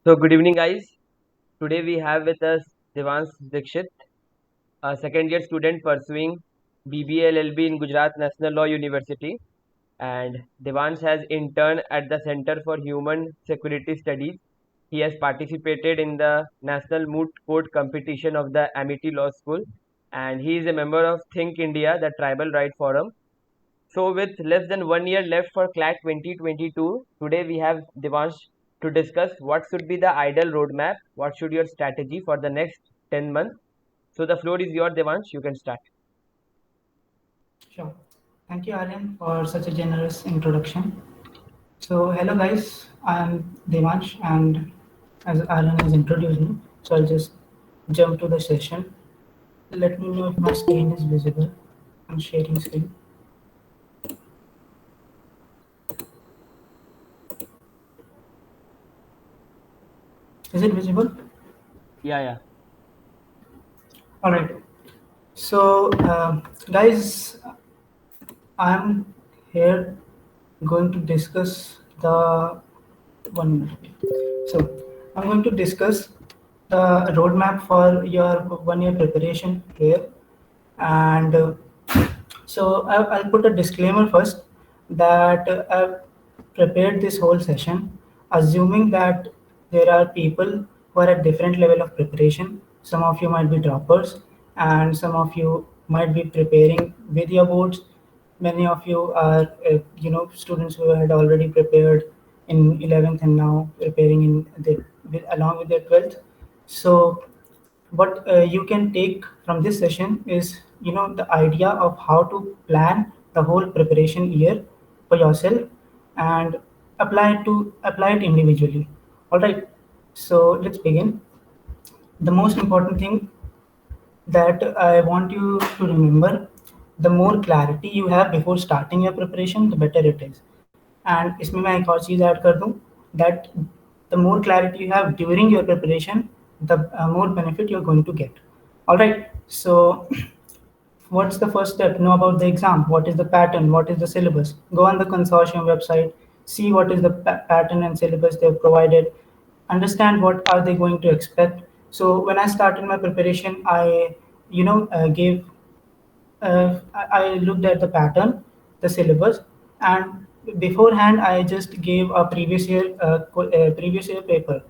So good evening, guys. Today we have with us Devansh Dikshit, a second-year student pursuing BBA LLB in Gujarat National Law University. And Devansh has interned at the Center for Human Security Studies. He has participated in the National Moot Court competition of the Amity Law School, and he is a member of Think India, the Tribal Right Forum. So, with less than 1 year left for CLAT 2022, today we have Devansh to discuss what should be the ideal roadmap, what should your strategy for the next 10 months. So, the floor is yours, Devansh. You can start. Sure. Thank you, Aryan, for such a generous introduction. So, hello guys, I'm Devansh, and as Aryan has introduced me, so I'll just jump to the session. Let me know if my screen is visible. I'm sharing screen. Is it visible? Yeah. All right. So, guys, I'm here going to discuss the 1 minute. So, I'm going to discuss the roadmap for your 1 year preparation here, and so I'll put a disclaimer first that I've prepared this whole session assuming that there are people who are at different level of preparation. Some of you might be droppers, and some of you might be preparing with your boards. Many of you are students who had already prepared in 11th and now preparing in along with their 12th. So what you can take from this session is the idea of how to plan the whole preparation year for yourself and apply it individually. All right, so let's begin. The most important thing that I want you to remember, the more clarity you have before starting your preparation, the better it is. And इसमें मैं एक और चीज़ add कर दूँ that the more clarity you have during your preparation, the more benefit you're going to get. All right. So what's the first step? Know about the exam. What is the pattern? What is the syllabus? Go on the consortium website, see what is the pattern and syllabus they've provided, understand what are they going to expect. So when I started my preparation, I gave I looked at the pattern, the syllabus, and beforehand I just gave a previous year paper,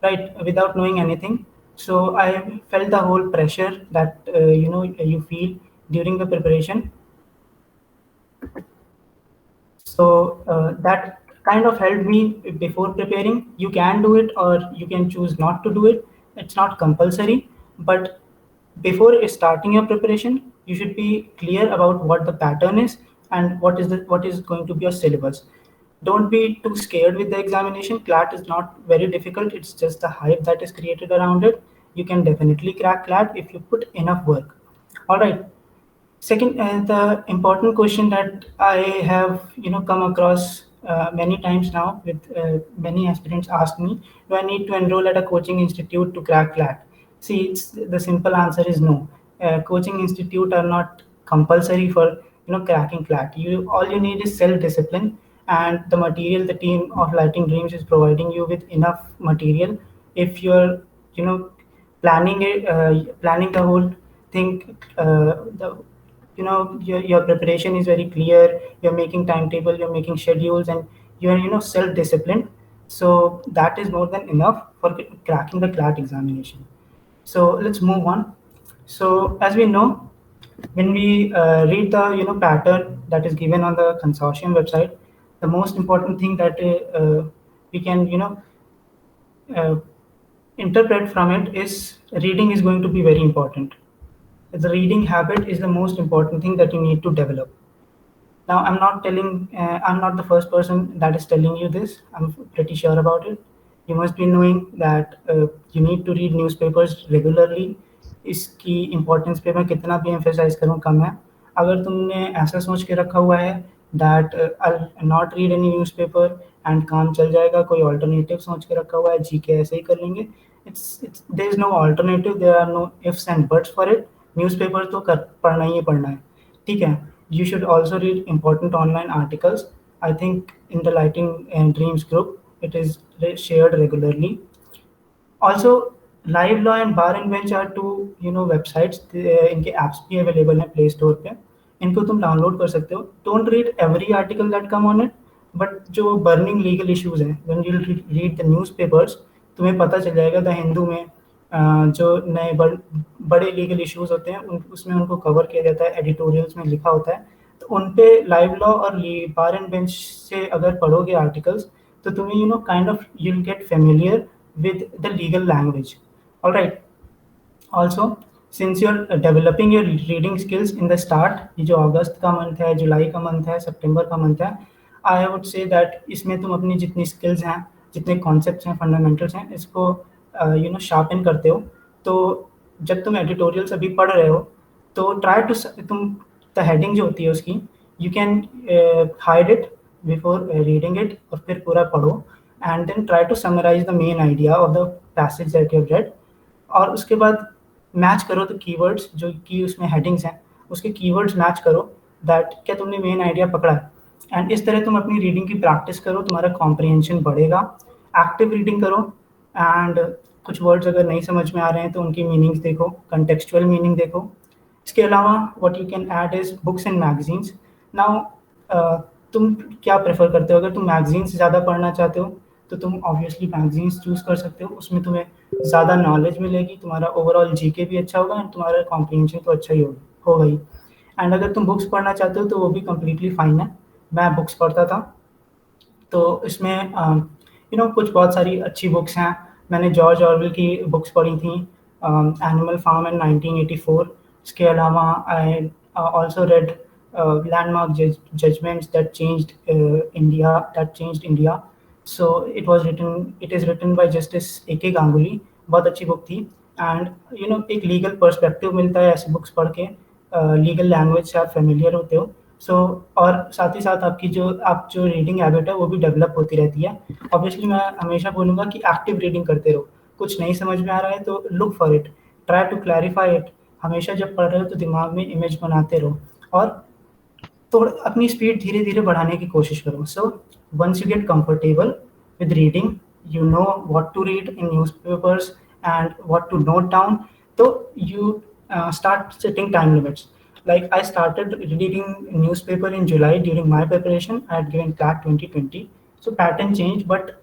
right, without knowing anything. So I felt the whole pressure that you feel during the preparation. So that kind of helped me before preparing. You can do it or you can choose not to do it. It's not compulsory, but before starting your preparation, you should be clear about what the pattern is and what is going to be your syllabus. Don't be too scared with the examination. CLAT is not very difficult. It's just the hype that is created around it. You can definitely crack CLAT if you put enough work. All right. Second, the important question that I have, come across many times now with many aspirants ask me, do I need to enroll at a coaching institute to crack CLAT? See, the simple answer is no. Coaching institute are not compulsory for cracking CLAT. All you need is self-discipline and the material the team of Lighting Dreams is providing you with enough material. If you're, planning the whole thing, your preparation is very clear, you're making timetable, you're making schedules, and you're self-disciplined, so that is more than enough for cracking the CLAT examination. So let's move on. So as we know, when we read the pattern that is given on the consortium website, the most important thing that we can uh, interpret from it is reading is going to be very important. The reading habit is the most important thing that you need to develop. Now, I'm not the first person that is telling you this. I'm pretty sure about it. You must be knowing that you need to read newspapers regularly. इसकी importance पे मैं कितना भी emphasise करूँ कम है. अगर तुमने ऐसा सोच के रखा हुआ है that I not read any newspaper and काम चल जाएगा, कोई ऑल्टरनेटिव सोच के रखा हुआ है, जीके ऐसे ही कर लेंगे, it's there is no alternative, there are no ifs and buts for it. Newspaper तो पढ़ना ही पढ़ना है. ठीक है. You should also read important online articles. I think in the Lighting and Dreams group, it is shared regularly. Also live law and bar and bench are two websites, इनके apps भी available हैं play store पे, इनको तुम download कर सकते हो. Don't read every article that come on it, but जो बर्निंग लीगल इश्यूज हैं, when you read the newspapers, तुम्हें पता चल जाएगा द हिंदू में जो नए बड़े लीगल इश्यूज होते हैं उसमें उनको कवर किया जाता है, एडिटोरियल्स में लिखा होता है. तो उन पे लाइव लॉ और बार एंड बेंच से अगर पढ़ोगे आर्टिकल्स, तो तुम्हें kind of you'll get familiar with the legal language. All right. Also, since you're developing your reading skills in the start, ये जो अगस्त का मंथ है, जुलाई का मंथ है, सितंबर का मंथ है, आई वुड से दैट इसमें तुम अपनी जितनी स्किल्स हैं, जितने कॉन्सेप्ट्स हैं, फंडामेंटल्स हैं, इसको शार्पन करते हो. तो जब तुम एडिटोरियल्स अभी पढ़ रहे हो, तो ट्राई टू तुम द हेडिंग जो होती है उसकी, you can hide it before reading it, और फिर पूरा पढ़ो, and then try to summarise the main idea of the passage that you have read. और उसके बाद मैच करो द कीवर्ड्स जो कि उसमें हेडिंग्स हैं, उसके कीवर्ड्स मैच करो, दैट क्या तुमने मेन आइडिया पकड़ा है. एंड इस तरह तुम अपनी रीडिंग की प्रैक्टिस करो, तुम्हारा कॉम्प्रिहेंशन बढ़ेगा. एक्टिव रीडिंग करो, एंड कुछ वर्ड्स अगर नहीं समझ में आ रहे हैं तो उनकी मीनिंग्स देखो, कंटेक्चुअल मीनिंग देखो. इसके अलावा what you can add is books and magazines. Now तुम क्या प्रेफर करते हो? अगर तुम मैगजीन्स ज़्यादा पढ़ना चाहते हो तो तुम ऑब्वियसली मैगजीन्स चूज़ कर सकते हो, उसमें तुम्हें ज़्यादा नॉलेज मिलेगी, तुम्हारा ओवरऑल जीके भी अच्छा होगा, एंड तुम्हारा कॉम्प्रिहेंशन तो अच्छा ही होगा ही. एंड अगर तुम बुक्स पढ़ना चाहते हो तो वो भी कम्प्लीटली फाइन है. मैं बुक्स पढ़ता था, तो इसमें कुछ बहुत सारी अच्छी बुक्स हैं. मैंने जॉर्ज ऑरवेल की बुक्स पढ़ी थी, एनिमल फार्म एंड 1984. इसके अलावा I also red landmark judgments that changed India. So it is written by Justice A.K. Ganguly. बहुत अच्छी बुक थी. एंड एक लीगल पर्सपेक्टिव मिलता है ऐसी बुक्स पढ़ के, लीगल लैंग्वेज से आप फेमिलियर होते हो. सो और साथ ही साथ आपकी जो रीडिंग हैबिट है वो भी डेवलप होती रहती है. ऑब्वियसली मैं हमेशा बोलूँगा कि एक्टिव रीडिंग करते रहो. कुछ नहीं समझ में आ रहा है तो look for it, try to clarify it. हमेशा जब पढ़ रहे हो तो दिमाग में इमेज बनाते रहो, और थोड़ा अपनी स्पीड धीरे धीरे बढ़ाने की कोशिश करो. So once you get comfortable with reading, you know what to read in newspapers and what to note down, so you start setting time limits. Like I started reading newspaper in July during my preparation. I had given CLAT 2020, so pattern changed, but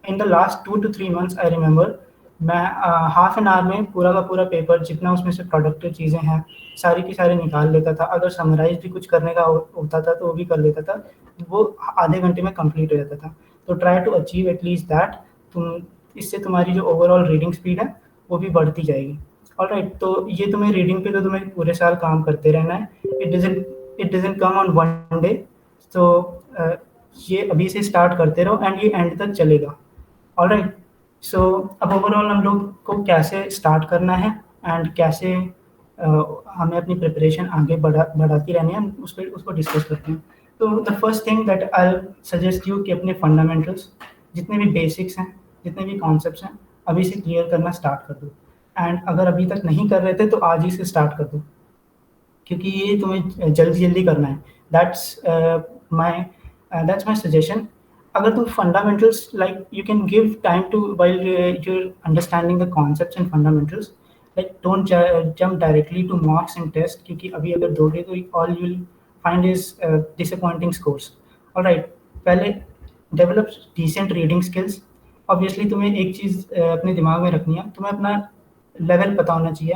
in the last 2 to 3 months I remember, मैं half an hour में पूरा का पूरा paper, जितना उसमें से productive चीज़ें हैं, सारी की सारी निकाल लेता था. अगर समराइज भी कुछ करने का होता था तो वो भी कर लेता था. वो आधे घंटे में कंप्लीट हो जाता था. तो try to achieve at least that. तुम इससे तुम्हारी जो ओवरऑल रीडिंग स्पीड है वो भी बढ़ती जाएगी. ऑलराइट, तो ये तुम्हें रीडिंग पे तो तुम्हें पूरे साल काम करते रहना है. It doesn't come on one day. तो ये अभी से स्टार्ट करते रहो एंड ये एंड तक चलेगा. ऑलराइट, सो अब ओवरऑल हम लोग को कैसे स्टार्ट करना है एंड कैसे हमें अपनी प्रिपरेशन आगे बढ़ाती रहनी है, उसको डिस्कस करते हैं. तो the first thing that I suggest you कि अपने फंडामेंटल्स, जितने भी बेसिक्स हैं, जितने भी कॉन्सेप्ट्स हैं, अभी से क्लियर करना स्टार्ट कर दो. एंड अगर अभी तक नहीं कर रहे थे तो आज ही से स्टार्ट कर दो, क्योंकि ये तुम्हें जल्दी जल्दी करना है. That's my suggestion. अगर तुम fundamentals, like you can give time to while your understanding the concepts and fundamentals. Like don't jump directly to marks and test, क्योंकि अभी अगर दोगे तो all you will find is disappointing scores. Alright, पहले develop decent reading skills. Obviously तुम्हें एक चीज़ अपने दिमाग में रखनी है, तुम्हें अपना लेवल पता होना चाहिए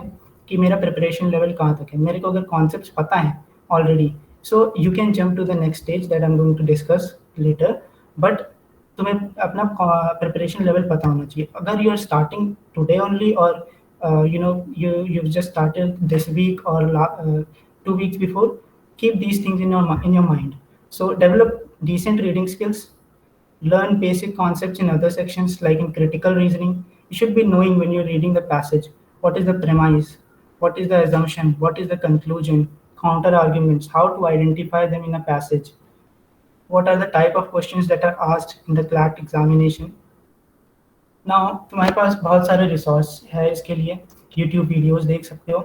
कि मेरा प्रिपरेशन लेवल कहाँ तक है. मेरे को अगर कॉन्सेप्ट्स पता है already, so you can jump to the next stage that I am going to discuss later. But तुम्हें अपना प्रिपरेशन लेवल पता होना चाहिए. अगर you are starting today only, और you just started this week or 2 weeks before, keep these things in your mind. So develop decent reading skills, learn basic concepts in other sections, like in critical reasoning. You should be knowing when you're reading the passage, what is the premise, what is the assumption, what is the conclusion, counter arguments, how to identify them in a passage, what are the type of questions that are asked in the CLAT examination. Now तुम्हारे पास बहुत सारे resource है इसके लिए, YouTube videos देख सकते हो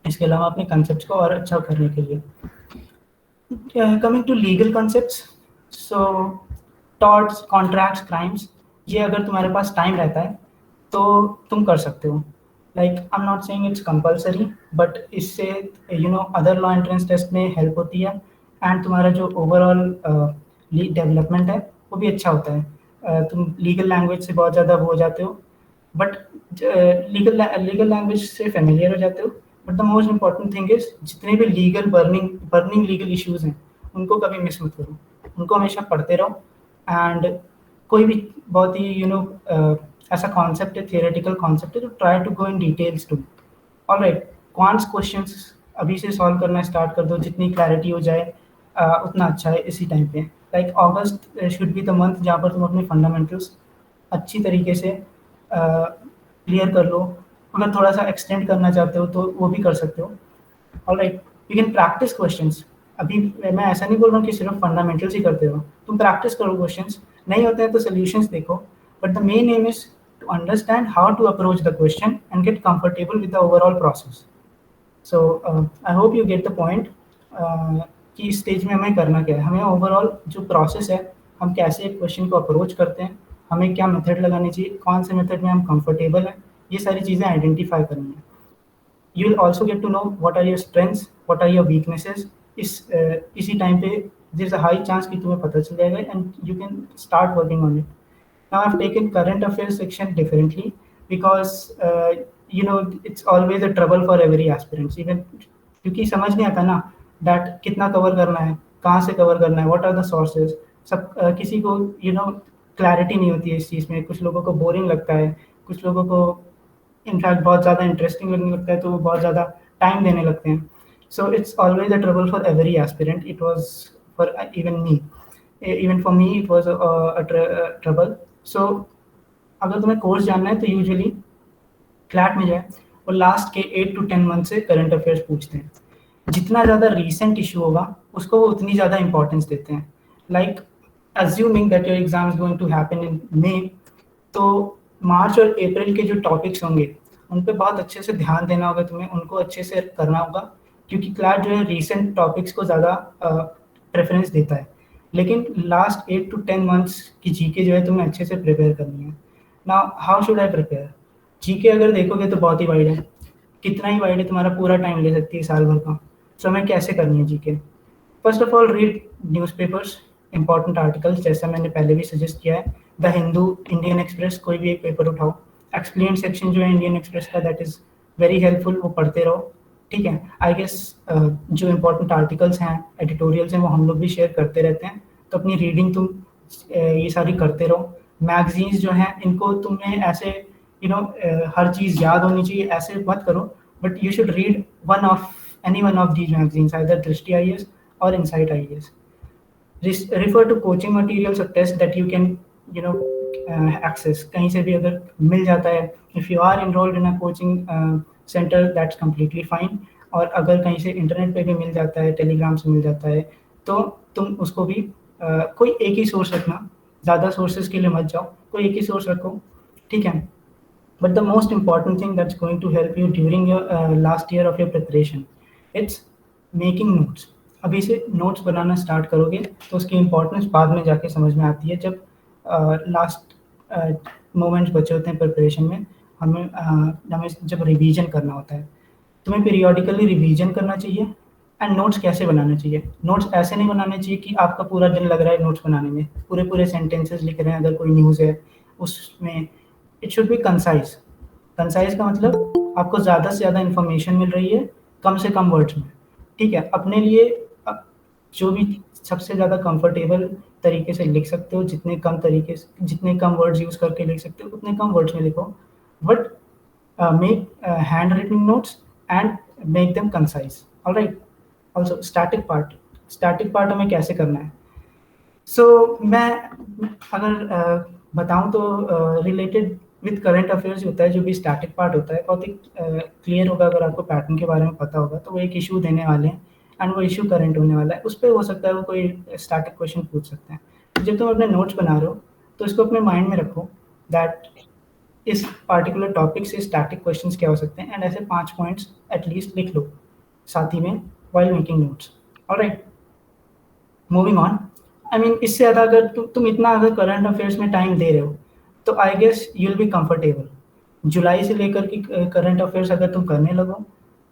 इसके अलावा अपने कंसेप्ट को और अच्छा करने के लिए. Coming to legal concepts, so torts, contracts, crimes, ये अगर तुम्हारे पास टाइम रहता है तो तुम कर सकते हो। Like I am not saying it's compulsory, but इससे अदर लॉ एंट्रेंस टेस्ट में हेल्प होती है, एंड तुम्हारा जो ओवरऑल डेवलपमेंट है वो भी अच्छा होता है। तुम लीगल लैंग्वेज से बहुत ज़्यादा वो हो जाते हो, बट लीगल लैंग्वेज से फेमिलियर हो जाते हो। But the most important thing is जितने भी legal burning burning legal issues हैं उनको कभी मिस मत करो, उनको हमेशा पढ़ते रहो। एंड कोई भी बहुत ही ऐसा कॉन्सेप्ट है, थियोरेटिकल कॉन्सेप्ट है, तो try to go in details too. Alright, quants questions अभी से सॉल्व करना स्टार्ट कर दो, जितनी क्लैरिटी हो जाए उतना अच्छा है इसी टाइम पे। Like August should be the month जहाँ पर तुम अपने फंडामेंटल्स अच्छी तरीके से क्लियर कर लो। अगर थोड़ा सा एक्सटेंड करना चाहते हो तो वो भी कर सकते हो। Alright, you can practice questions. अभी मैं ऐसा नहीं बोल रहा हूँ कि सिर्फ फंडामेंटल्स ही करते रहो, तुम प्रैक्टिस करो क्वेश्चंस, नहीं होते हैं तो सोल्यूशंस देखो। But the main aim is to understand how to approach the question and get comfortable with the overall process. So I hope you get the point कि इस स्टेज में हमें करना क्या है। हमें ओवरऑल जो प्रोसेस है, हम कैसे एक क्वेश्चन को अप्रोच करते हैं, हमें क्या मेथड लगानी चाहिए, कौन से मेथड में हम कंफर्टेबल हैं, ये सारी चीज़ें आइडेंटिफाई करनी है। You will also get to know what are your strengths, what are your weaknesses. इसी टाइम पे there's a high chance कि तुम्हें पता चल जाएगा and you can start working on it. Now I've taken current affairs section differently because it's always a trouble for every aspirant, even क्योंकि समझ नहीं आता ना that कितना कवर करना है, कहाँ से कवर करना है, what are the sources। सब किसी को क्लैरिटी नहीं होती है इस चीज़ में, कुछ लोगों को बोरिंग लगता है, कुछ लोगों को इनफैक्ट बहुत ज़्यादा इंटरेस्टिंग लगने लगता है तो वो बहुत ज़्यादा टाइम देने लगते हैं। So it's always a trouble for every aspirant, it was for even me, even for me it was a trouble. So अगर तुम्हें कोर्स जानना है तो यूजुअली क्लैट में जाए, और लास्ट के 8 to 10 मंथ से करंट अफेयर्स पूछते हैं। जितना ज़्यादा रीसेंट इशू होगा उसको वो उतनी ज़्यादा इंपॉर्टेंस देते हैं। Like assuming that your exam is going to happen in May, तो मार्च और अप्रैल के जो टॉपिक्स होंगे उन पे बहुत अच्छे से ध्यान देना होगा, तुम्हें उनको अच्छे से करना होगा, क्योंकि क्लास जो है रीसेंट टॉपिक्स को ज़्यादा प्रेफरेंस देता है। लेकिन लास्ट 8 to 10 मंथ्स की जीके जो है तुम्हें अच्छे से प्रिपेयर करनी है। ना how should I prepare? GK अगर देखोगे तो बहुत ही वाइड है, कितना ही वाइड है, तुम्हारा पूरा टाइम ले सकती है साल भर का। सो हमें कैसे करनी है GK? First of all read newspapers, important articles, जैसा मैंने पहले भी सजेस्ट किया है। द हिंदू, इंडियन एक्सप्रेस, कोई भी एक पेपर उठाओ। एक्सप्लेन सेक्शन जो है इंडियन एक्सप्रेस का, दैट इज़ वेरी हेल्पफुल, वो पढ़ते रहो। ठीक है, आई गेस जो इंपॉर्टेंट आर्टिकल्स हैं, एडिटोरियल्स हैं, वो हम लोग भी शेयर करते रहते हैं, तो अपनी रीडिंग तुम ये सारी करते रहो। मैगजीन्स जो हैं इनको तुम्हें ऐसे हर चीज़ याद होनी चाहिए ऐसे मत करो, but you should read one of any one of these magazines, either Drishti IAS or Insight IAS. Refer to coaching materials or tests that you can access, कहीं से भी अगर मिल जाता है। if you are enrolled in a coaching center, that's completely fine। और अगर कहीं से इंटरनेट पे भी मिल जाता है, टेलीग्राम से मिल जाता है, तो तुम उसको भी कोई एक ही सोर्स रखना, ज़्यादा सोर्सेज के लिए मत जाओ, कोई एक ही सोर्स रखो। ठीक है, but the most important thing that's going to help you during your last year of your preparation, it's making notes। अभी से नोट्स बनाना स्टार्ट करोगे तो उसकी इम्पोर्टेंस बाद में जाके समझ में आती है, जब लास्ट मोमेंट्स बचे होते हैं प्रिपरेशन में। हमें जब रिवीजन करना होता है, तुम्हें पीरियोडिकली रिवीजन करना चाहिए। एंड नोट्स कैसे बनाना चाहिए? नोट्स ऐसे नहीं बनाने चाहिए कि आपका पूरा दिन लग रहा है नोट्स बनाने में, पूरे पूरे सेंटेंसेस लिख रहे हैं, अगर कोई न्यूज़ है उसमें। It should be concise. Concise का मतलब आपको ज़्यादा से ज़्यादा इन्फॉर्मेशन मिल रही है कम से कम वर्ड्स में। ठीक है, अपने लिए जो भी सबसे ज़्यादा कंफर्टेबल तरीके से लिख सकते हो, जितने कम वर्ड्स यूज़ करके लिख सकते हो उतने कम वर्ड्स में लिखो, but make handwritten notes and make them concise। all right, also static part हमें कैसे करना है? मैं अगर बताऊं तो रिलेटेड विद करंट अफेयर्स होता है। जो भी स्टैटिक पार्ट होता है बहुत ही क्लियर होगा, अगर आपको पैटर्न के बारे में पता होगा तो वो एक इशू देने वाले हैं एंड वो इशू करंट होने वाला है, उस पर हो सकता है वो कोई स्टैटिक क्वेश्चन पूछ सकते हैं। तो जब तुम अपने नोट्स बना रहे हो तो इसको अपने माइंड में रखो दैट इस पार्टिकुलर टॉपिक से स्टैटिक क्वेश्चंस क्या हो सकते हैं, एंड ऐसे 5 पॉइंट्स एटलीस्ट लिख लो साथ ही में while making notes. Alright, moving on. I mean इससे ज़्यादा अगर तुम इतना अगर करंट अफेयर्स में टाइम दे रहे हो तो I guess you will be comfortable. जुलाई से लेकर के करंट अफेयर्स अगर तुम करने लगो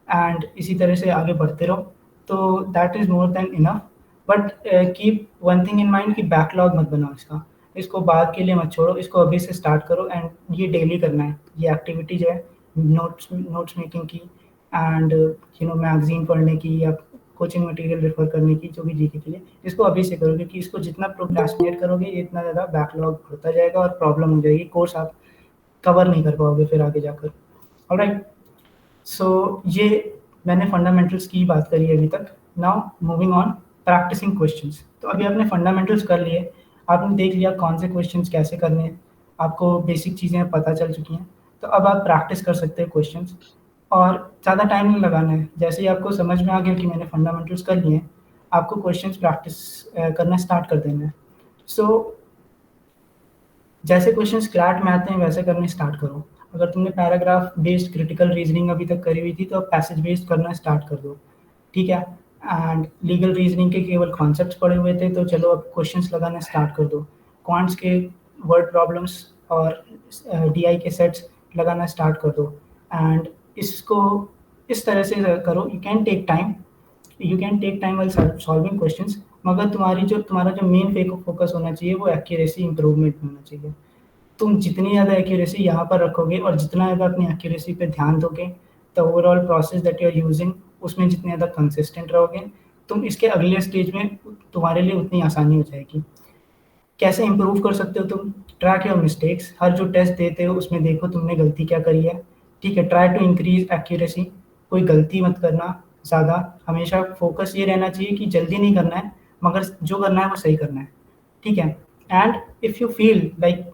एंड इसी तरह से आगे बढ़ते रहो, तो that is more than enough. But keep one thing in mind कि बैकलॉग मत बनाओ इसका, इसको बाद के लिए मत छोड़ो, इसको अभी से स्टार्ट करो एंड ये डेली करना है। ये एक्टिविटी जो है नोट्स नोट्स मेकिंग की एंड मैगजीन पढ़ने की या कोचिंग मटेरियल रेफर करने की, जो भी जीके के लिए, इसको अभी से करो, क्योंकि इसको जितना प्रोक्रास्टिनेट करोगे इतना ज़्यादा बैकलॉग बढ़ता जाएगा और प्रॉब्लम हो जाएगी, कोर्स आप कवर नहीं कर पाओगे फिर आगे जाकर। ऑलराइट, सो ये मैंने फंडामेंटल्स की बात करी है अभी तक। Now moving on, practising questions. तो अभी आपने फंडामेंटल्स कर लिए, आपने देख लिया कौन से क्वेश्चंस कैसे करने हैं, आपको बेसिक चीज़ें पता चल चुकी हैं। तो अब आप प्रैक्टिस कर सकते हैं क्वेश्चंस, और ज़्यादा टाइम नहीं लगाना है। जैसे ही आपको समझ में आ गया कि मैंने फंडामेंटल्स कर लिए हैं, आपको क्वेश्चंस प्रैक्टिस करना स्टार्ट कर देना है। सो जैसे क्वेश्चंस क्लैट में आते हैं वैसे करने स्टार्ट करो। अगर तुमने पैराग्राफ बेस्ड क्रिटिकल रीजनिंग अभी तक करी हुई थी, तो अब पैसेज बेस्ड करना स्टार्ट कर दो, ठीक है। एंड लीगल रीजनिंग के केवल कॉन्सेप्ट्स पढ़े हुए थे, तो चलो अब क्वेश्चंस लगाना स्टार्ट कर दो। क्वांट्स के वर्ड प्रॉब्लम्स और डीआई के सेट्स लगाना स्टार्ट कर दो। एंड इसको इस तरह से करो, you can take time while solving questions, मगर तुम्हारा जो मेन फोकस होना चाहिए वो एक्यूरेसी इंप्रूवमेंट होना चाहिए। तुम जितनी ज़्यादा एक्यूरेसी यहाँ पर रखोगे और जितना ज़्यादा अपनी एक्यूरेसी पे ध्यान दोगे, the overall process that you are using उसमें जितने ज़्यादा कंसिस्टेंट रहोगे, तुम इसके अगले स्टेज में तुम्हारे लिए उतनी आसानी हो जाएगी। कैसे इंप्रूव कर सकते हो तुम? Track your mistakes. हर जो टेस्ट देते हो उसमें देखो तुमने गलती क्या करी है, ठीक है। ट्राई टू इंक्रीज एक्यूरेसी, कोई गलती मत करना ज़्यादा। हमेशा फोकस ये रहना चाहिए कि जल्दी नहीं करना है, मगर जो करना है वो सही करना है, ठीक है। And if you feel like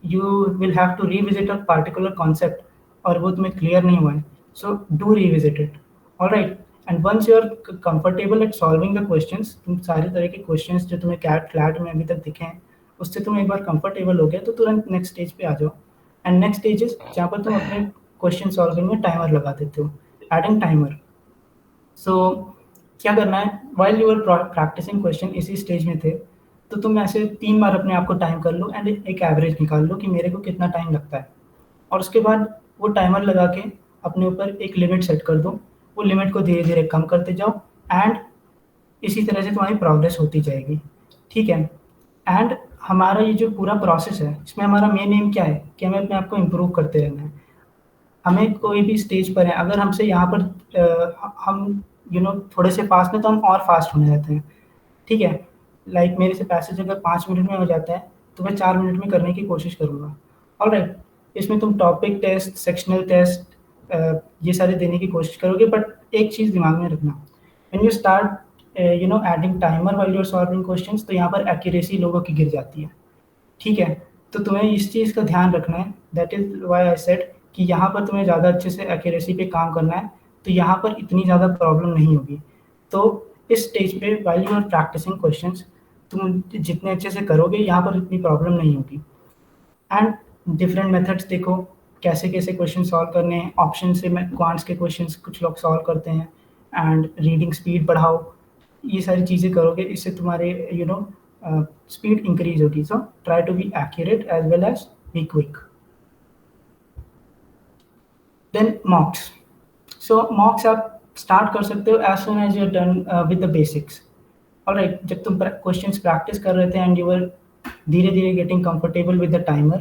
you will have to revisit a particular concept और वो तुम्हें क्लियर नहीं हुआ है, so do revisit it, all right। and once you are comfortable at solving the questions, तुम सारे तरह के क्वेश्चंस जो तुम्हें कैट फ्लैट में अभी तक दिखे हैं उससे तुम एक बार कंफर्टेबल हो गए, तो तुरंत नेक्स्ट स्टेज पे आ जाओ। एंड नेक्स्ट स्टेज इज जहाँ पर तुम अपने क्वेश्चन सॉल्विंग में टाइमर लगा देते हो, एडिंग टाइमर। सो क्या करना है, while you are practising question इसी स्टेज में थे, तो तुम ऐसे 3 बार अपने आप को टाइम कर लो एंड एक एवरेज निकाल लो कि मेरे को कितना टाइम लगता है। और उसके बाद वो टाइमर लगा के अपने ऊपर एक लिमिट सेट कर दो, वो लिमिट को धीरे धीरे कम करते जाओ एंड इसी तरह से तुम्हारी प्रोग्रेस होती जाएगी, ठीक है। एंड हमारा ये जो पूरा प्रोसेस है इसमें हमारा मेन एम क्या है कि हमें अपने आप को इम्प्रूव करते रहना है। हमें कोई भी स्टेज पर है, अगर हमसे यहाँ पर हम थोड़े से फास्ट हैं तो हम और फास्ट होने जाते हैं, ठीक है। लाइक मेरे से पैसेज अगर 5 मिनट में हो जाता है तो मैं 4 मिनट में करने की कोशिश करूँगा, ऑलराइट। इसमें तुम टॉपिक टेस्ट, सेक्शनल टेस्ट, ये सारे देने की कोशिश करोगे, बट एक चीज़ दिमाग में रखना, when you start adding timer while you are solving questions, तो यहाँ पर एक्यूरेसी लोगों की गिर जाती है, ठीक है। तो तुम्हें इस चीज़ का ध्यान रखना है, that is why I said कि यहाँ पर तुम्हें ज़्यादा अच्छे से एक्यूरेसी पे काम करना है, तो यहाँ पर इतनी ज़्यादा प्रॉब्लम नहीं होगी। तो इस स्टेज पे while you are practising questions, तुम जितने अच्छे से करोगे यहाँ पर इतनी प्रॉब्लम नहीं होगी। एंड डिफरेंट मेथड्स देखो, कैसे कैसे क्वेश्चन सॉल्व करने हैं। ऑप्शन से मैं क्वांट्स के क्वेश्चंस कुछ लोग सॉल्व करते हैं, एंड रीडिंग स्पीड बढ़ाओ, ये सारी चीज़ें करोगे, इससे तुम्हारे स्पीड इंक्रीज होगी। So try to be accurate as well as be quick. Then mocks. So mocks आप स्टार्ट कर सकते हो as soon as you done with the basics, alright. जब तुम क्वेश्चंस प्रैक्टिस कर रहे थे एंड यू वर धीरे धीरे getting comfortable with the timer,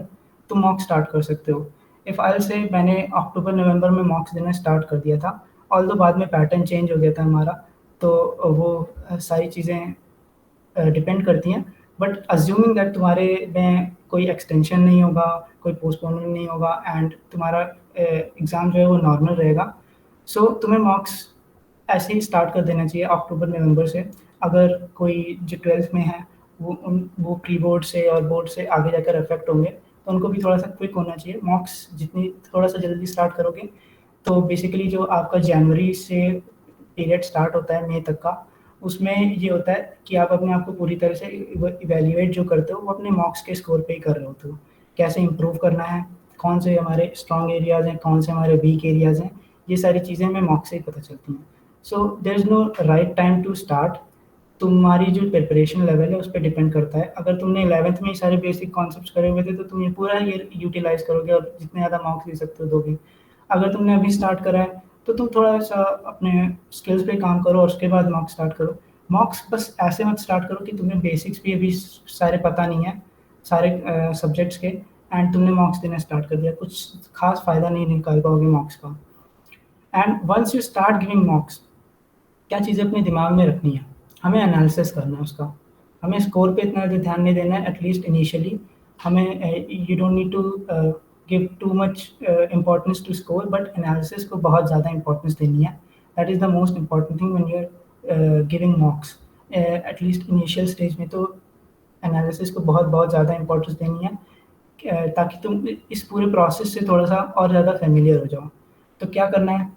तुम मॉक स्टार्ट कर सकते हो। इफ़ आई से मैंने अक्टूबर नवंबर में मॉक्स देना स्टार्ट कर दिया था, ऑल्दो बाद में पैटर्न चेंज हो गया था हमारा, तो वो सारी चीज़ें डिपेंड करती हैं। बट अज्यूमिंग दैट तुम्हारे में कोई एक्सटेंशन नहीं होगा, कोई पोस्टपोनमेंट नहीं होगा एंड तुम्हारा एग्ज़ाम जो है वो नॉर्मल रहेगा, सो तुम्हें मॉक्स ऐसे ही स्टार्ट कर देना चाहिए अक्टूबर नवंबर से। अगर कोई जो 12th में है वो प्री बोर्ड से और बोर्ड से आगे जाकर अफेक्ट होंगे, तो उनको भी थोड़ा सा क्विक होना चाहिए। मॉक्स जितनी थोड़ा सा जल्दी स्टार्ट करोगे, तो बेसिकली जो आपका जनवरी से पीरियड स्टार्ट होता है मई तक का, उसमें ये होता है कि आप अपने आप को पूरी तरह से इवेल्युएट जो करते हो वो अपने मॉक्स के स्कोर पे ही कर रहे होते हो। कैसे इंप्रूव करना है, कौन से हमारे स्ट्रॉन्ग एरियाज़ हैं, कौन से हमारे वीक एरियाज़ हैं, ये सारी चीज़ें हमें मॉक्स से ही पता चलती हैं। So there is no right time to start, तुम्हारी जो प्रिपरेशन लेवल है उस पर डिपेंड करता है। अगर तुमने 11th में ही सारे बेसिक कॉन्सेप्ट्स करे हुए थे तो तुम ये पूरा ईयर यूटिलाइज करोगे और जितने ज़्यादा मार्क्स ले सकते हो दोगे। अगर तुमने अभी स्टार्ट करा है तो तुम थोड़ा सा अपने स्किल्स पे काम करो और उसके बाद मॉक स्टार्ट करो। मॉक्स बस ऐसे मत स्टार्ट करो कि तुम्हें बेसिक्स भी अभी सारे पता नहीं है सारे सब्जेक्ट्स के, एंड तुमने मॉक्स देना स्टार्ट कर दिया, कुछ खास फ़ायदा नहीं निकाल पाओगे मॉक्स का। And once you start giving mocks, क्या चीज़ें अपने दिमाग में रखनी है, हमें एनालिसिस करना है उसका। हमें स्कोर पे इतना ज़्यादा ध्यान नहीं देना है एटलीस्ट इनिशियली। हमें you don't need to give too much importance to score, but analysis को बहुत ज़्यादा इंपॉर्टेंस देनी है। That is the most important thing when you are giving mocks. At least initial stage में तो एनालिसिस को बहुत बहुत ज़्यादा इंपॉर्टेंस देनी है, ताकि तुम इस पूरे प्रोसेस से थोड़ा सा और ज़्यादा फेमिलियर हो जाओ। तो क्या करना है,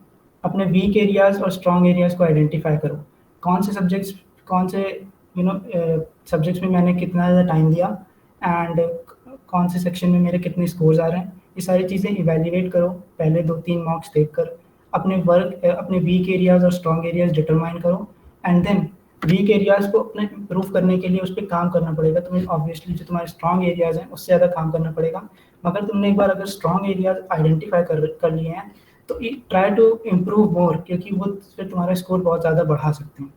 अपने वीक एरियाज़ और स्ट्रॉन्ग एरियाज़ को आइडेंटिफाई करो। कौन से सब्जेक्ट्स, कौन से सब्जेक्ट्स में मैंने कितना ज़्यादा टाइम दिया, एंड कौन से सेक्शन में मेरे कितने स्कोर्स आ रहे हैं, ये सारी चीज़ें इवेल्युएट करो पहले 2-3 मॉक्स देखकर। अपने अपने वीक एरियाज़ और स्ट्रॉन्ग एरियाज़ डिटरमाइन करो, एंड देन वीक एरियाज़ को अपने इम्प्रूव करने के लिए उस पर काम करना पड़ेगा तुम्हें। ऑब्वियसली जो तुम्हारे स्ट्रॉन्ग एरियाज़ हैं उससे ज़्यादा काम करना पड़ेगा, मगर तुमने एक बार अगर स्ट्रॉन्ग एरियाज आइडेंटिफाई कर लिए हैं तो ट्राई टू इम्प्रूव मोर, क्योंकि वो फिर तुम्हारा स्कोर बहुत ज़्यादा बढ़ा सकते हैं।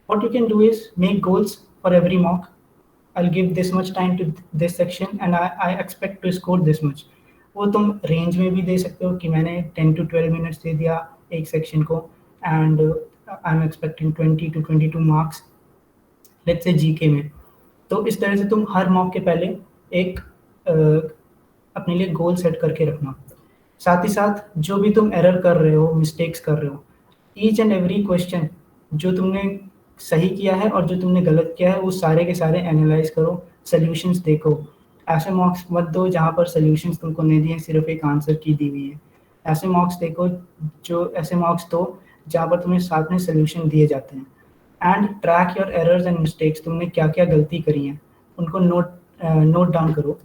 What you can do is make goals for every mock. I'll give this much time to this section and I expect to score this much. वो तुम रेंज में भी दे सकते हो कि मैंने 10 to 12 मिनट्स दे दिया एक सेक्शन को, and I am expecting 20 to 22 marks, let's say GK में। तो इस तरह से तुम हर मॉक के पहले एक अपने लिए गोल सेट करके रखना। साथ ही साथ जो भी तुम एरर कर रहे हो, मिस्टेक्स कर रहे हो, ईच एंड एवरी क्वेश्चन जो तुमने सही किया है और जो तुमने गलत किया है वो सारे के सारे एनालाइज करो, सॉल्यूशंस देखो। ऐसे मॉक्स मत दो जहाँ पर सॉल्यूशंस तुमको नहीं दिए, सिर्फ एक आंसर की दी हुई है। ऐसे मॉक्स देखो, जो ऐसे मॉक्स दो जहाँ पर तुम्हें साथ में सॉल्यूशन दिए जाते हैं। And track your errors and mistakes, तुमने क्या क्या गलती करी हैं उनको नोट डाउन करो।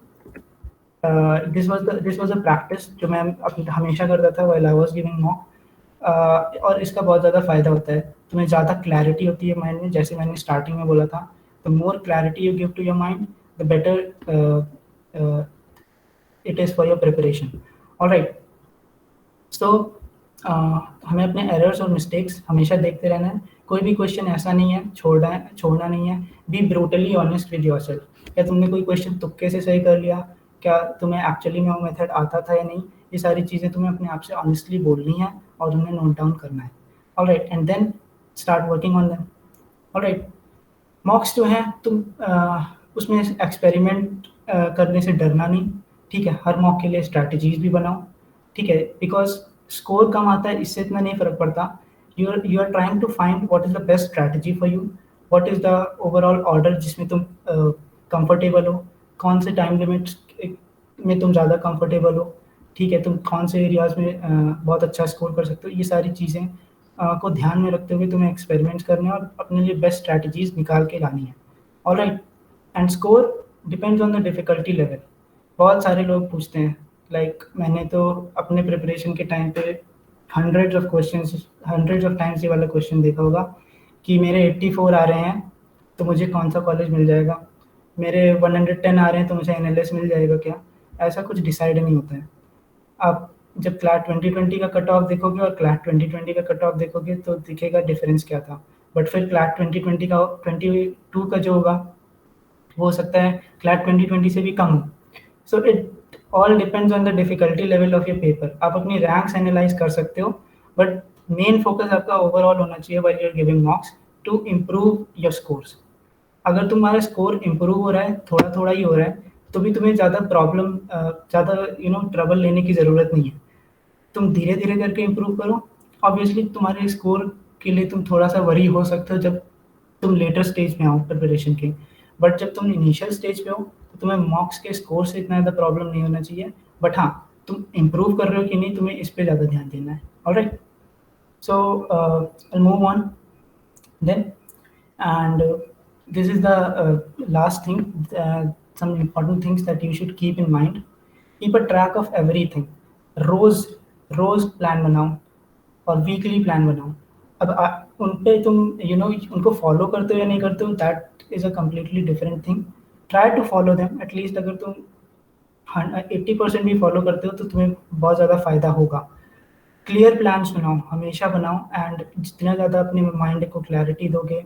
दिस वाज अ प्रैक्टिस जो मैं हमेशा करता था while I was giving mock. और इसका बहुत ज़्यादा फ़ायदा होता है, तुम्हें ज़्यादा क्लैरिटी होती है माइंड में। जैसे मैंने स्टार्टिंग में बोला था, the more clarity you give to your mind the better it is for your preparation. Alright, so हमें अपने एरर्स और मिस्टेक्स हमेशा देखते रहना है। कोई भी क्वेश्चन ऐसा नहीं है छोड़ना नहीं है। B brutally honest with yourself. क्या तुमने कोई क्वेश्चन तुक्के से सही कर लिया, क्या तुम्हें एक्चुअली में वो मेथड आता था या नहीं, ये सारी चीज़ें तुम्हें अपने आप से ऑनेस्टली बोलनी है और उन्हें नोट डाउन करना है। Alright, and then start working on them. Alright, mocks जो हैं तुम उसमें एक्सपेरिमेंट करने से डरना नहीं, ठीक है। हर मॉक के लिए स्ट्रैटेजीज भी बनाओ, ठीक है, बिकॉज स्कोर कम आता है इससे इतना नहीं फ़र्क पड़ता। You are trying to find what is the best strategy for you, what is the overall order जिसमें तुम कंफर्टेबल हो, कौन से टाइम लिमिट्स में तुम ज़्यादा कंफर्टेबल हो, ठीक है, तुम कौन से एरियाज़ में बहुत अच्छा स्कोर कर सकते हो। ये सारी चीज़ें को ध्यान में रखते हुए तुम्हें एक्सपेरिमेंट्स करने और अपने लिए बेस्ट स्ट्रैटेजीज निकाल के लानी है। Alright, and score depends on the difficulty level. बहुत सारे लोग पूछते हैं, लाइक मैंने तो अपने प्रिपरेशन के टाइम पे हंड्रेड्स ऑफ टाइम्स ये वाला क्वेश्चन देखा होगा कि मेरे 84 आ रहे हैं तो मुझे कौन सा कॉलेज मिल जाएगा, मेरे 110 आ रहे हैं तो मुझे एनएलएस मिल जाएगा क्या। ऐसा कुछ डिसाइड नहीं होता है। आप जब क्लैट 2020 का कट ऑफ देखोगे और क्लैट 2020 का कट ऑफ देखोगे तो दिखेगा डिफरेंस क्या था। बट फिर क्लैट 2020 का 22 का जो होगा वो हो सकता है क्लैट 2020 से भी कम हो। So it all depends on the difficulty level of your paper. आप अपनी रैंक्स एनालाइज कर सकते हो, बट मेन फोकस आपका ओवरऑल होना चाहिए while you are giving marks to improve your scores. अगर तुम्हारा स्कोर इम्प्रूव हो रहा है, थोड़ा थोड़ा ही हो रहा है, तो भी तुम्हें ज़्यादा ज़्यादा ट्रबल लेने की ज़रूरत नहीं है। तुम धीरे धीरे करके इम्प्रूव करो। ऑब्वियसली तुम्हारे स्कोर के लिए तुम थोड़ा सा वरी हो सकते हो जब तुम लेटर स्टेज में आओ प्रिपरेशन के, बट जब तुम इनिशियल स्टेज पे हो तो तुम्हें मॉक्स के स्कोर से इतना ज़्यादा प्रॉब्लम नहीं होना चाहिए। बट हाँ, तुम इम्प्रूव कर रहे हो कि नहीं, तुम्हें इस पर ज़्यादा ध्यान देना है। Alright, so I move on then, and this is the last thing, some important things that you should keep in mind. Keep a track of everything. रोज रोज प्लान बनाओ और वीकली प्लान बनाओ। अब उन पे तुम उनको फॉलो करते हो या नहीं करते हो, that is a completely different thing. Try to follow them at least. अगर तुम 80% भी फॉलो करते हो तो तुम्हें बहुत ज़्यादा फ़ायदा होगा। क्लियर प्लान्स बनाओ, हमेशा बनाओ, एंड जितना ज़्यादा अपने माइंड को क्लैरिटी दोगे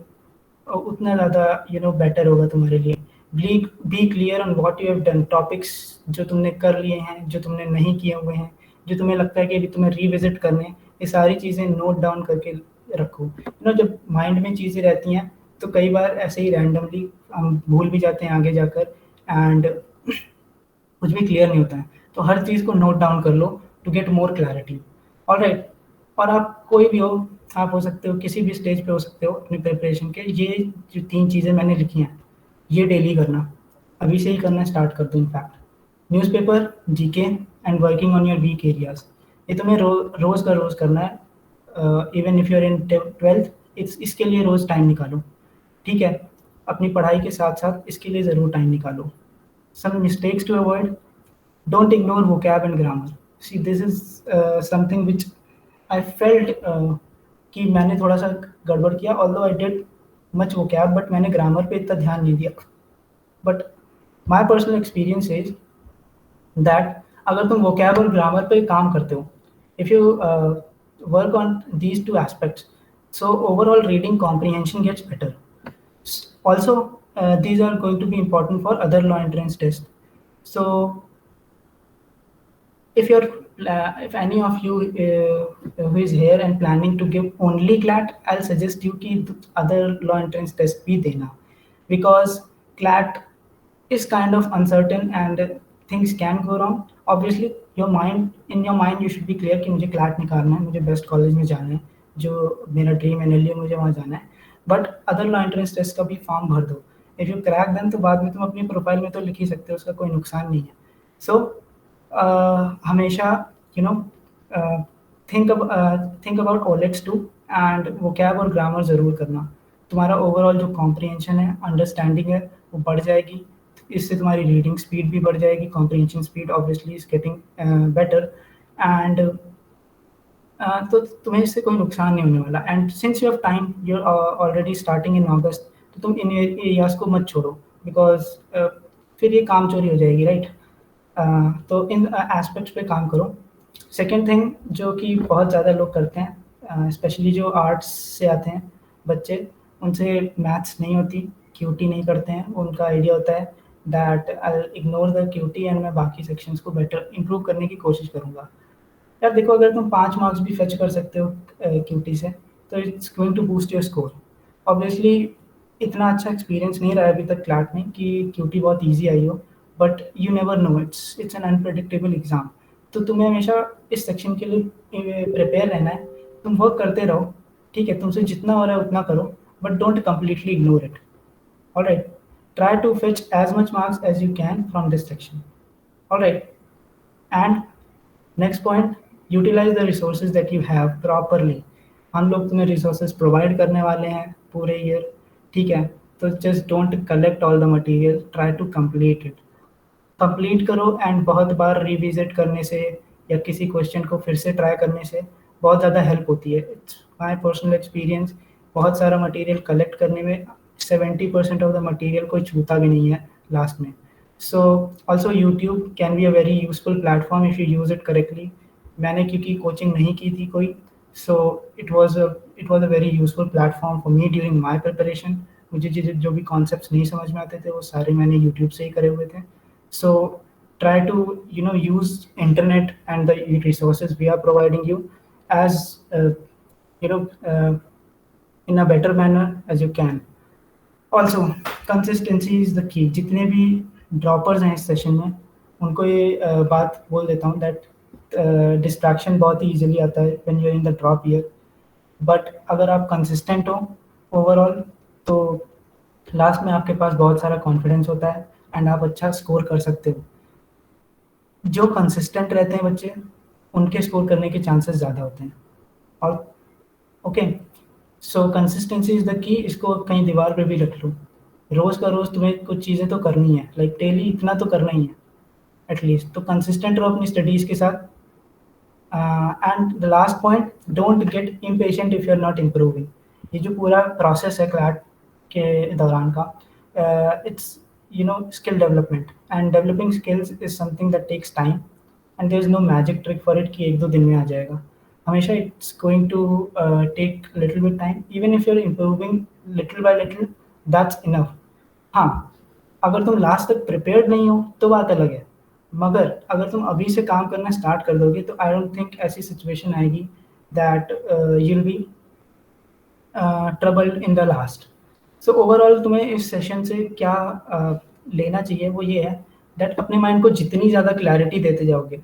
उतना ज़्यादा बेटर होगा तुम्हारे लिए। Be clear on what you have done, topics जो तुमने कर लिए हैं, जो तुमने नहीं किए हुए हैं, जो तुम्हें लगता है कि अभी तुम्हें रिविजिट करने हैं, ये सारी चीज़ें नोट डाउन करके रखो। जब माइंड में चीज़ें रहती हैं तो कई बार ऐसे ही रैंडमली हम भूल भी जाते हैं आगे जाकर, एंड कुछ भी क्लियर नहीं होता है। तो हर चीज़ को नोट डाउन कर लो to get more clarity. Alright. और आप कोई भी हो, आप हो सकते हो किसी भी स्टेज पे हो सकते हो अपनी प्रिपरेशन के, ये जो 3 चीज़ें मैंने लिखी हैं ये डेली करना, अभी से ही करना स्टार्ट कर दो in fact. Newspaper, GK and working on your weak areas, ये तुम्हें रोज़ का रोज़ करना है। Even if you are in 12th, इसके लिए रोज़ टाइम निकालो। ठीक है, अपनी पढ़ाई के साथ साथ इसके लिए ज़रूर टाइम निकालो। Some mistakes to avoid: don't ignore vocab and grammar. See, this is something which I felt कि मैंने थोड़ा सा गड़बड़ किया, although I did much vocab, but मैंने ग्रामर पे इतना ध्यान नहीं दिया। But my personal experience is that अगर तुम vocab और ग्रामर पे काम करते हो, if you work on these two aspects, so overall reading comprehension gets better. Also, these are going to be important for other law entrance tests. So if any of you who is here and planning to give only CLAT, I'll suggest you कि other law entrance test भी देना, because CLAT is kind of uncertain and things can go wrong. Obviously, in your mind you should be clear कि मुझे CLAT निकालना है, मुझे best college में जाना है, जो मेरा ड्रीम NLU मुझे वहाँ जाना है। But other law entrance test का भी फॉर्म भर दो। इफ़ यू क्रैक देन तो बाद में तुम अपनी प्रोफाइल में तो लिख ही सकते हो, उसका कोई नुकसान नहीं है। सो हमेशा you know think think about ओलेट्स टू, एंड वोकैब और ग्रामर ज़रूर करना। तुम्हारा ओवरऑल जो कॉम्प्रिहेंशन है, अंडरस्टैंडिंग है, वो बढ़ जाएगी। इससे तुम्हारी रीडिंग स्पीड भी बढ़ जाएगी, comprehension speed obviously is getting better, and तो तुम्हें इससे कोई नुकसान नहीं होने वाला। And since you have time, you are already starting in August, तो तुम इन एरियाज को मत छोड़ो, बिकॉज फिर ये काम चोरी हो जाएगी, राइट? तो इन एस्पेक्ट्स पे काम करो। सेकेंड थिंग जो कि बहुत ज़्यादा लोग करते हैं, स्पेशली जो आर्ट्स से आते हैं बच्चे, उनसे मैथ्स नहीं होती, क्यूटी नहीं करते हैं। उनका आइडिया होता है that I ignore the QT and मैं बाकी सेक्शंस को बेटर इंप्रूव करने की कोशिश करूँगा। यार देखो, अगर तुम 5 मार्क्स भी फेच कर सकते हो क्यूटी से, तो it's going to boost your score. Obviously इतना अच्छा एक्सपीरियंस नहीं रहा है अभी तक क्लैट में कि क्यूटी बहुत ईजी आई हो, but you never know, it's an unpredictable exam. तो तुम्हें हमेशा इस सेक्शन के लिए प्रिपेयर रहना है। तुम वर्क करते रहो, ठीक है, तुमसे जितना हो रहा है उतना करो, but don't completely ignore it. Alright, try to fetch as much marks as you can from this section. Alright, and next point, utilise the resources that you have properly. हम लोग तुम्हें रिसोर्सेज प्रोवाइड करने वाले हैं पूरे year, ठीक है? तो just don't collect all the material, try to complete it. Complete करो, एंड बहुत बार रिविजिट करने से या किसी क्वेश्चन को फिर से ट्राई करने से बहुत ज़्यादा हेल्प होती है। इट्स माई पर्सनल एक्सपीरियंस, बहुत सारा मटेरियल कलेक्ट करने में 70% ऑफ द मटेरियल कोई छूता भी नहीं है लास्ट में। So also YouTube can be a very useful platform if you use it correctly. मैंने क्योंकि कोचिंग नहीं की थी कोई, so it was a very useful platform for me during my preparation. मुझे जो भी कॉन्सेप्ट्स नहीं समझ में आते थे वो सारे मैंने यूट्यूब से ही करे हुए थे। So try to use internet and the resources we are providing you as you know uh, in a better manner as you can. Also, consistency is the key. जितने भी ड्रॉपर्स हैं इस सेशन में, उनको ये बात बोल देता हूँ दैट डिस्ट्रैक्शन बहुत ही ईजिली आता है when you are in the drop year, but अगर आप कंसिस्टेंट हो ओवरऑल, तो लास्ट में आपके पास बहुत सारा कॉन्फिडेंस होता है एंड आप अच्छा स्कोर कर सकते हो। जो कंसिस्टेंट रहते हैं बच्चे, उनके स्कोर करने के चांसेस ज़्यादा होते हैं। और okay, so consistency is the key. इसको कहीं दीवार पे भी रख लो। रोज़ का रोज़ तुम्हें कुछ चीज़ें तो करनी है, लाइक डेली इतना तो करना ही है एटलीस्ट। तो कंसिस्टेंट रहो अपनी स्टडीज़ के साथ। And the last point, don't get impatient if you are not improving. ये जो पूरा प्रोसेस है क्लैट के दौरान का, it's skill development, and developing skills is something that takes time, and there is no magic trick for it कि एक दो दिन में आ जाएगा। हमेशा it's going to take little bit time, even if you are improving little by little, that's enough. हाँ, अगर तुम लास्ट तक प्रिपेयर्ड नहीं हो तो बात अलग है, मगर अगर तुम अभी से काम करना स्टार्ट कर दोगे तो आई डोंट थिंक ऐसी सिचुएशन आएगी that you'll be troubled in the last. So overall तुम्हें इस सेशन से क्या लेना चाहिए वो ये है दैट अपने माइंड को जितनी ज़्यादा क्लैरिटी देते जाओगे,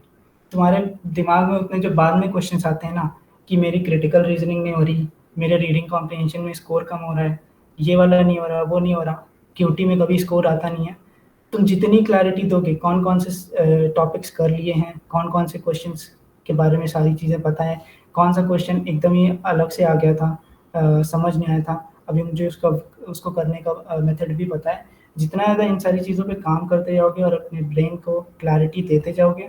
तुम्हारे दिमाग में उतने जो बाद में क्वेश्चंस आते हैं ना, कि मेरी क्रिटिकल रीजनिंग नहीं हो रही, मेरे रीडिंग कॉम्प्रिहेंशन में स्कोर कम हो रहा है, ये वाला नहीं हो रहा, वो नहीं हो रहा, क्यूटी में कभी स्कोर आता नहीं है, तुम जितनी क्लैरिटी दोगे कौन कौन से टॉपिक्स कर लिए हैं, कौन कौन से क्वेश्चंस के बारे में सारी चीज़ें पता है, कौन सा क्वेश्चन एकदम ही अलग से आ गया था, समझ नहीं आया था, अभी मुझे उसका उसको करने का मेथड भी पता है। जितना ज़्यादा इन सारी चीज़ों पे काम करते जाओगे और अपने ब्रेन को क्लैरिटी देते जाओगे,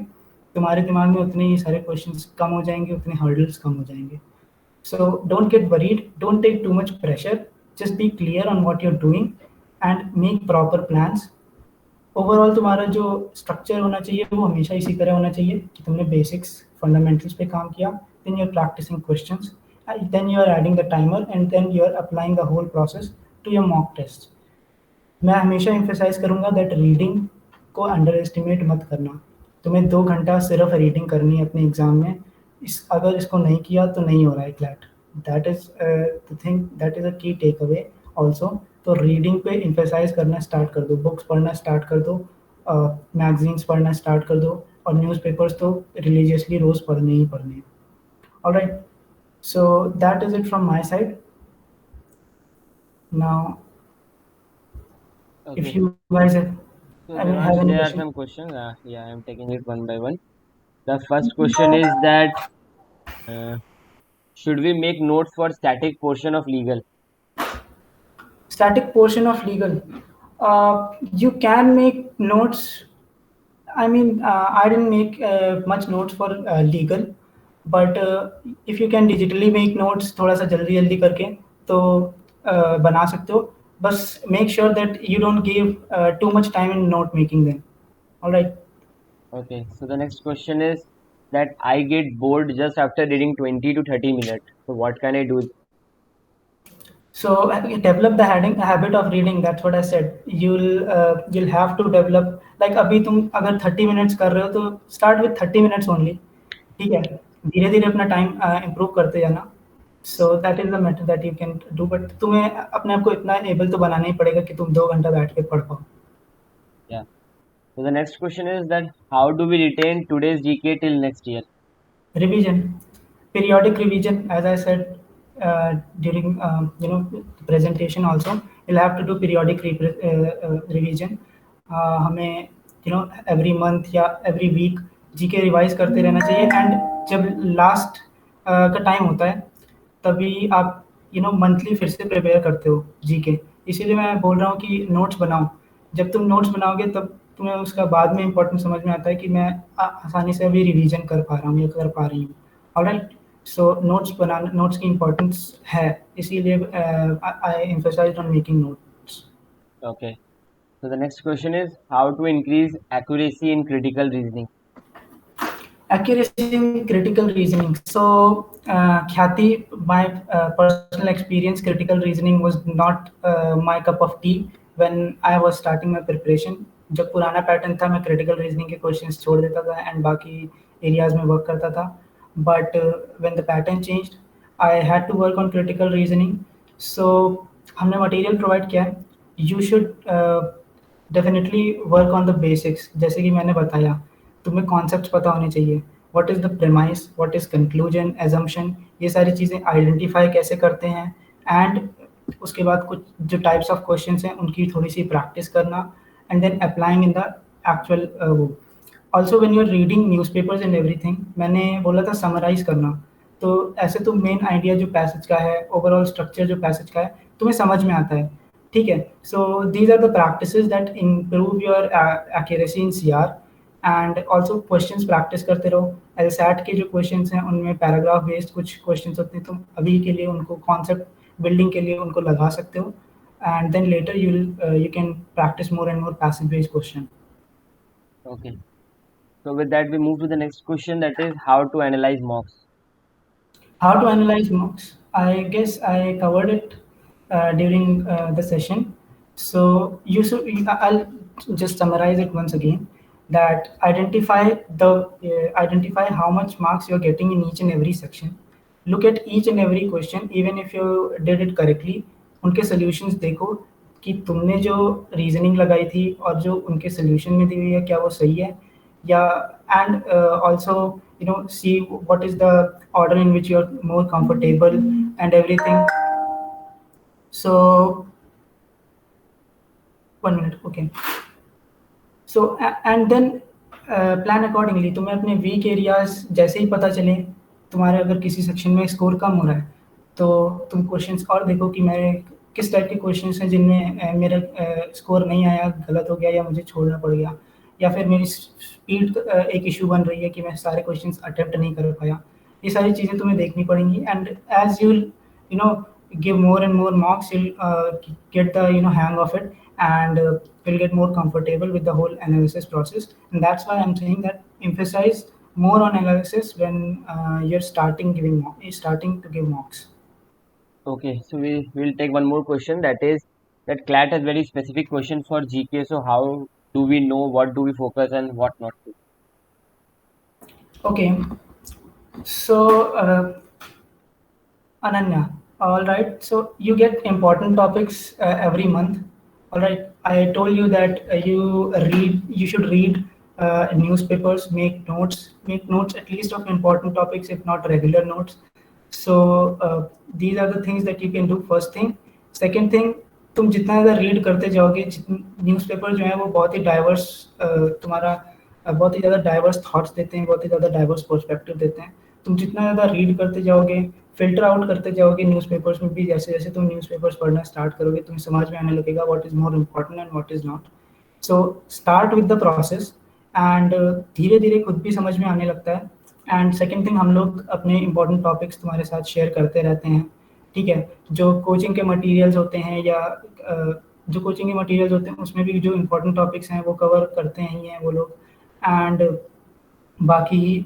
तुम्हारे दिमाग में उतने ही सारे क्वेश्चंस कम हो जाएंगे, उतने हर्डल्स कम हो जाएंगे। So don't get worried, don't take too much pressure, just be clear on what you're doing and make proper plans. Overall तुम्हारा जो स्ट्रक्चर होना चाहिए वो हमेशा इसी तरह होना चाहिए कि तुमने बेसिक्स फंडामेंटल्स पे काम किया, then you are practising questions, then you are adding the timer, and then you are applying the whole process to your mock test. मैं हमेशा एम्फेसाइज करूंगा दैट रीडिंग को अंडर एस्टिमेट मत करना। तुम्हें 2 घंटा सिर्फ रीडिंग करनी है अपने एग्जाम में, इस अगर इसको नहीं किया तो नहीं हो रहा है CLAT. That is the thing, that is a की टेक अवे ऑल्सो। तो रीडिंग पे एम्फेसाइज करना स्टार्ट कर दो, बुक्स पढ़ना स्टार्ट कर दो, मैगजीन्स पढ़ना स्टार्ट कर दो, और न्यूज़पेपर्स तो रिलीजियसली रोज पढ़ने ही पढ़ने। Alright, so that is it from my side. Now if Okay. you guys have, So I mean, have Devansh, any there are question. some questions. Yeah, I'm taking it one by one. The first question is that uh, should we make notes for static portion of legal? Static portion of legal. You can make notes. I mean, I didn't make much notes for legal, but if you can digitally make notes थोड़ा सा जल्दी जल्दी करके, तो बना सकते हो। बस make sure that you don't give too much time in note making them. All right. Okay. So the next question is that I get bored just after reading 20 to 30 minutes. So what can I do? So develop the habit of reading. That's what I said. You'll have to develop. Like अभी तुम अगर 30 minutes कर रहे हो तो start with 30 minutes only. ठीक है, धीरे धीरे अपना टाइम इम्प्रूव करते जाना। So that is the method that you can do, but तुम्हें अपने आप को इतना एबल तो बनाना ही पड़ेगा कि तुम 2 घंटा बैठ के पढ़ पाओ। Yeah. So the next question is that how do we retain today's GK till next year? Revision, periodic revision, as I said during presentation also, you'll have to do periodic revision. हमें every month या every week GK revise करते रहना चाहिए, and जब last का time होता है तभी आप मंथली फिर से प्रिपेयर करते हो जीके। इसीलिए मैं बोल रहा हूँ कि नोट्स बनाओ। जब तुम नोट्स बनाओगे तब तुम्हें उसका बाद में इम्पोर्टेंट समझ में आता है कि मैं आसानी से अभी रिवीजन कर पा रहा हूँ या कर पा रही हूँ। ऑलराइट, सो नोट्स बनाना, नोट्स की इम्पोर्टेंस है, इसीलिए I emphasise on making notes. Okay. So the next question is how to increase accuracy in critical reasoning. Accuracy in critical reasoning. So, Khyati, my personal experience, critical reasoning was not my cup of tea when I was starting my preparation. जब पुराना pattern था मैं critical reasoning के questions छोड़ देता था and बाकी areas में वर्क करता था, but when the pattern changed I had to work on critical reasoning. So हमने मटेरियल प्रोवाइड किया है, you should definitely work on the basics. जैसे कि मैंने बताया, तुम्हें कॉन्सेप्ट्स पता होने चाहिए, what is the premise, what is conclusion, assumption, ये सारी चीज़ें आइडेंटिफाई कैसे करते हैं, एंड उसके बाद कुछ जो टाइप्स ऑफ क्वेश्चंस हैं उनकी थोड़ी सी प्रैक्टिस करना, and then applying in the actual वो। Also when you are reading newspapers and everything, मैंने बोला था समराइज करना, तो ऐसे तो मेन आइडिया जो पैसेज का है, ओवरऑल स्ट्रक्चर जो पैसेज का है तुम्हें समझ में आता है। ठीक है, so these are the practices that improve your accuracy in C R, and also questions practice करते रहो। एलसैट के जो क्वेश्चंस हैं उनमें पैराग्राफ बेस्ड कुछ क्वेश्चंस होते हैं, तुम अभी के लिए उनको कॉन्सेप्ट बिल्डिंग के लिए उनको लगा सकते हो, and then later you can practise more and more passive based question. Okay. So with that, we move to the next question, that is how to analyze mocks. How to analyze mocks? I guess I covered it during the session. So I'll just summarize it once again. That identify how much marks you're getting in each and every section. Look at each and every question, even if you did it correctly. उनके solutions देखो कि तुमने जो reasoning लगाई थी और जो उनके सोल्यूशन में दी हुई है क्या वो सही है, या and also see what is the order in which you're more comfortable and everything. So 1 minute, okay. So and then plan accordingly. तुम्हें अपने वीक एरियाज जैसे ही पता चले, तुम्हारे अगर किसी सेक्शन में स्कोर कम हो रहा है तो तुम क्वेश्चंस और देखो कि मेरे किस टाइप के क्वेश्चंस हैं जिनमें मेरा स्कोर नहीं आया, गलत हो गया या मुझे छोड़ना पड़ गया, या फिर मेरी स्पीड एक इशू बन रही है कि मैं सारे क्वेश्चंस अटेम्प्ट नहीं कर पाया. ये सारी चीज़ें तुम्हें देखनी पड़ेंगी, and as you know give more and more marks, you'll get the hang of it, and you'll get more comfortable with the whole analysis process. And that's why I'm saying that emphasize more on analysis when you're starting to give mocks. Okay, so we will take one more question, that is that CLAT has very specific questions for GK. So how do we know what do we focus and what not to? Okay, so Ananya, all right. So you get important topics every month. All right. I told you that you should read newspapers, make notes at least of important topics, if not regular notes. So these are the things that you can do. First thing. Second thing, तुम जितना ज़्यादा read करते जाओगे, newspaper जो है वो बहुत ही diverse तुम्हारा बहुत ही ज़्यादा डाइवर्स थॉट्स देते हैं, बहुत ही ज़्यादा डाइवर्स पर्सपेक्टिव देते हैं. तुम जितना ज़्यादा रीड करते जाओगे, फ़िल्टर आउट करते जाओगे न्यूज़पेपर्स में भी, जैसे-जैसे तुम न्यूज़पेपर्स पढ़ना स्टार्ट करोगे, तुम्हें समझ में आने लगेगा what is more important and what is not. So start with the process, and धीरे-धीरे खुद भी समझ में आने लगता है. एंड सेकंड थिंग, हम लोग अपने इम्पोर्टेंट टॉपिक्स तुम्हारे साथ शेयर करते रहते हैं, ठीक है? जो कोचिंग के मटीरियल्स होते हैं या जो कोचिंग के मटीरियल्स होते हैं उसमें भी जो इम्पोर्टेंट टॉपिक्स हैं वो कवर करते ही हैं वो लोग. एंड बाकी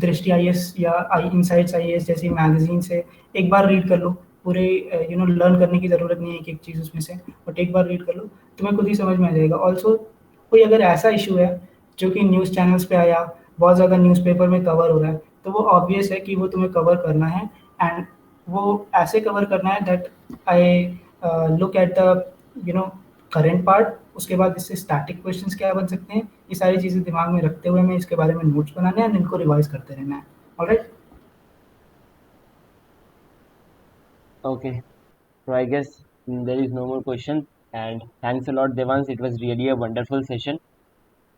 दृष्टि आईएएस या आई इनसाइट्स आईएएस जैसी मैगजीन से एक बार रीड कर लो. पूरे लर्न करने की ज़रूरत नहीं है एक एक चीज़ उसमें से, बट एक बार रीड कर लो, तुम्हें खुद ही समझ में आ जाएगा. ऑल्सो कोई अगर ऐसा इशू है जो कि न्यूज़ चैनल्स पे आया, बहुत ज़्यादा न्यूज़पेपर में कवर हो रहा है, तो वो ऑब्वियस है कि वो तुम्हें कवर करना है. एंड वो ऐसे कवर करना है that I look at the current part. उसके बाद इससे स्टैटिक क्वेश्चंस क्या बन सकते हैं, ये सारी चीज़ें दिमाग में रखते हुए हमें इसके बारे में नोट्स बनाने हैं, इनको रिवाइज करते रहना है. Alright. Okay, so I guess there is no more question. And thanks a lot, Devans. It was really a wonderful session.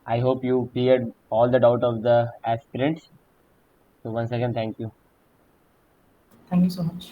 I hope you cleared all the doubt of the aspirants. So once again, thank you. Thank you so much.